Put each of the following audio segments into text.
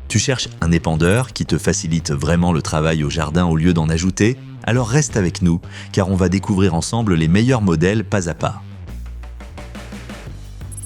Tu cherches un épandeur qui te facilite vraiment le travail au jardin au lieu d'en ajouter? Alors reste avec nous, car on va découvrir ensemble les meilleurs modèles pas à pas.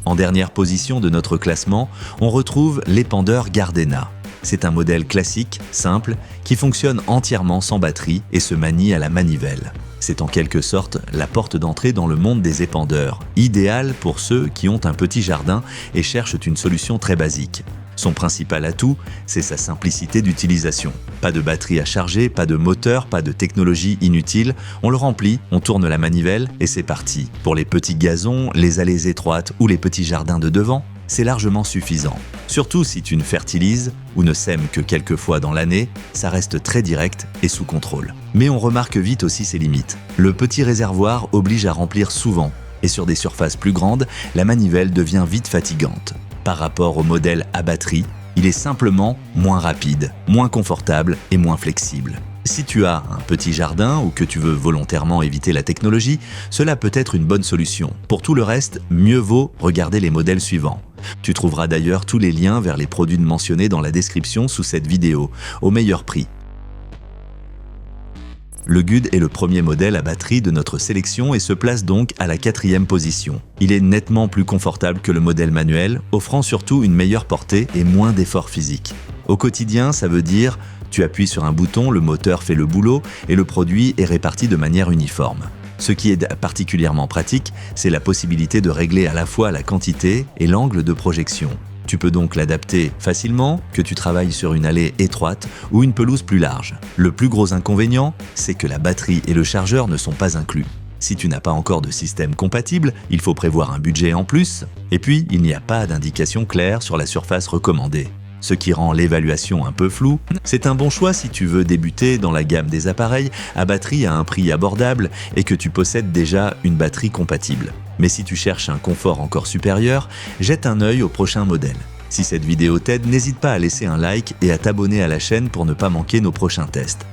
En dernière position de notre classement, on retrouve l'épandeur Gardena. C'est un modèle classique, simple, qui fonctionne entièrement sans batterie et se manie à la manivelle. C'est en quelque sorte la porte d'entrée dans le monde des épandeurs, idéal pour ceux qui ont un petit jardin et cherchent une solution très basique. Son principal atout, c'est sa simplicité d'utilisation. Pas de batterie à charger, pas de moteur, pas de technologie inutile. On le remplit, on tourne la manivelle et c'est parti. Pour les petits gazons, les allées étroites ou les petits jardins de devant, c'est largement suffisant. Surtout si tu ne fertilises ou ne sèmes que quelques fois dans l'année, ça reste très direct et sous contrôle. Mais on remarque vite aussi ses limites. Le petit réservoir oblige à remplir souvent et sur des surfaces plus grandes, la manivelle devient vite fatigante. Par rapport au modèle à batterie, il est simplement moins rapide, moins confortable et moins flexible. Si tu as un petit jardin ou que tu veux volontairement éviter la technologie, cela peut être une bonne solution. Pour tout le reste, mieux vaut regarder les modèles suivants. Tu trouveras d'ailleurs tous les liens vers les produits mentionnés dans la description sous cette vidéo, au meilleur prix. Le GUD est le premier modèle à batterie de notre sélection et se place donc à la 4e position. Il est nettement plus confortable que le modèle manuel, offrant surtout une meilleure portée et moins d'efforts physiques. Au quotidien, ça veut dire tu appuies sur un bouton, le moteur fait le boulot et le produit est réparti de manière uniforme. Ce qui est particulièrement pratique, c'est la possibilité de régler à la fois la quantité et l'angle de projection. Tu peux donc l'adapter facilement, que tu travailles sur une allée étroite ou une pelouse plus large. Le plus gros inconvénient, c'est que la batterie et le chargeur ne sont pas inclus. Si tu n'as pas encore de système compatible, il faut prévoir un budget en plus. Et puis, il n'y a pas d'indication claire sur la surface recommandée. Ce qui rend l'évaluation un peu floue. C'est un bon choix si tu veux débuter dans la gamme des appareils à batterie à un prix abordable et que tu possèdes déjà une batterie compatible. Mais si tu cherches un confort encore supérieur, jette un œil au prochain modèle. Si cette vidéo t'aide, n'hésite pas à laisser un like et à t'abonner à la chaîne pour ne pas manquer nos prochains tests.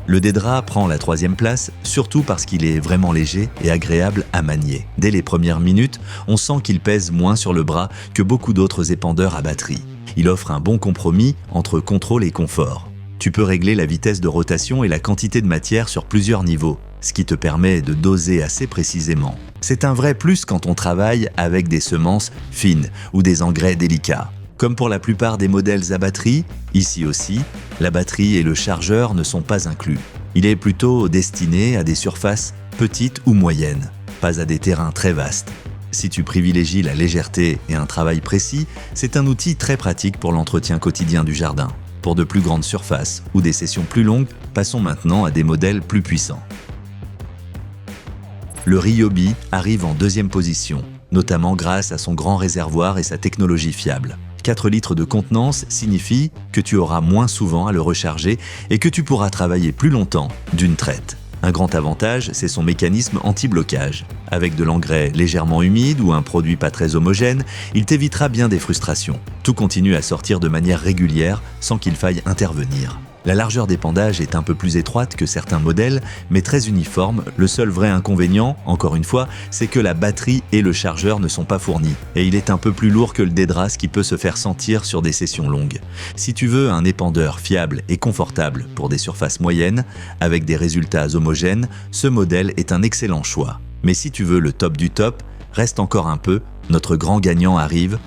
Le Dedra prend la 3e place, surtout parce qu'il est vraiment léger et agréable à manier. Dès les premières minutes, on sent qu'il pèse moins sur le bras que beaucoup d'autres épandeurs à batterie. Il offre un bon compromis entre contrôle et confort. Tu peux régler la vitesse de rotation et la quantité de matière sur plusieurs niveaux, ce qui te permet de doser assez précisément. C'est un vrai plus quand on travaille avec des semences fines ou des engrais délicats. Comme pour la plupart des modèles à batterie, ici aussi, la batterie et le chargeur ne sont pas inclus. Il est plutôt destiné à des surfaces petites ou moyennes, pas à des terrains très vastes. Si tu privilégies la légèreté et un travail précis, c'est un outil très pratique pour l'entretien quotidien du jardin. Pour de plus grandes surfaces ou des sessions plus longues, passons maintenant à des modèles plus puissants. Le Ryobi arrive en 2e position, notamment grâce à son grand réservoir et sa technologie fiable. 4 litres de contenance signifie que tu auras moins souvent à le recharger et que tu pourras travailler plus longtemps d'une traite. Un grand avantage, c'est son mécanisme anti-blocage. Avec de l'engrais légèrement humide ou un produit pas très homogène, il t'évitera bien des frustrations. Tout continue à sortir de manière régulière sans qu'il faille intervenir. La largeur d'épandage est un peu plus étroite que certains modèles, mais très uniforme. Le seul vrai inconvénient, encore une fois, c'est que la batterie et le chargeur ne sont pas fournis. Et il est un peu plus lourd que le Dedra, ce qui peut se faire sentir sur des sessions longues. Si tu veux un épandeur fiable et confortable pour des surfaces moyennes, avec des résultats homogènes, ce modèle est un excellent choix. Mais si tu veux le top du top, reste encore un peu, notre grand gagnant arrive.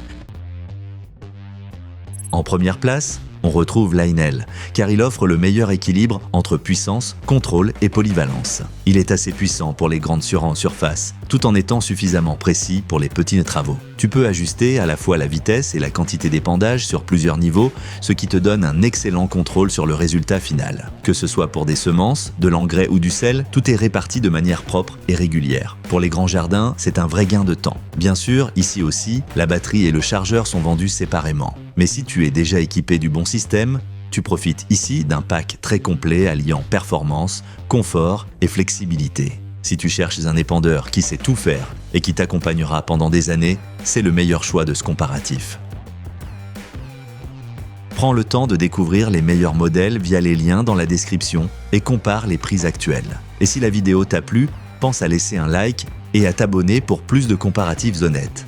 En première place, on retrouve Lionel, car il offre le meilleur équilibre entre puissance, contrôle et polyvalence. Il est assez puissant pour les grandes surfaces, tout en étant suffisamment précis pour les petits travaux. Tu peux ajuster à la fois la vitesse et la quantité d'épandage sur plusieurs niveaux, ce qui te donne un excellent contrôle sur le résultat final. Que ce soit pour des semences, de l'engrais ou du sel, tout est réparti de manière propre et régulière. Pour les grands jardins, c'est un vrai gain de temps. Bien sûr, ici aussi, la batterie et le chargeur sont vendus séparément. Mais si tu es déjà équipé du bon système, tu profites ici d'un pack très complet alliant performance, confort et flexibilité. Si tu cherches un épandeur qui sait tout faire et qui t'accompagnera pendant des années, c'est le meilleur choix de ce comparatif. Prends le temps de découvrir les meilleurs modèles via les liens dans la description et compare les prix actuels. Et si la vidéo t'a plu, pense à laisser un like et à t'abonner pour plus de comparatifs honnêtes.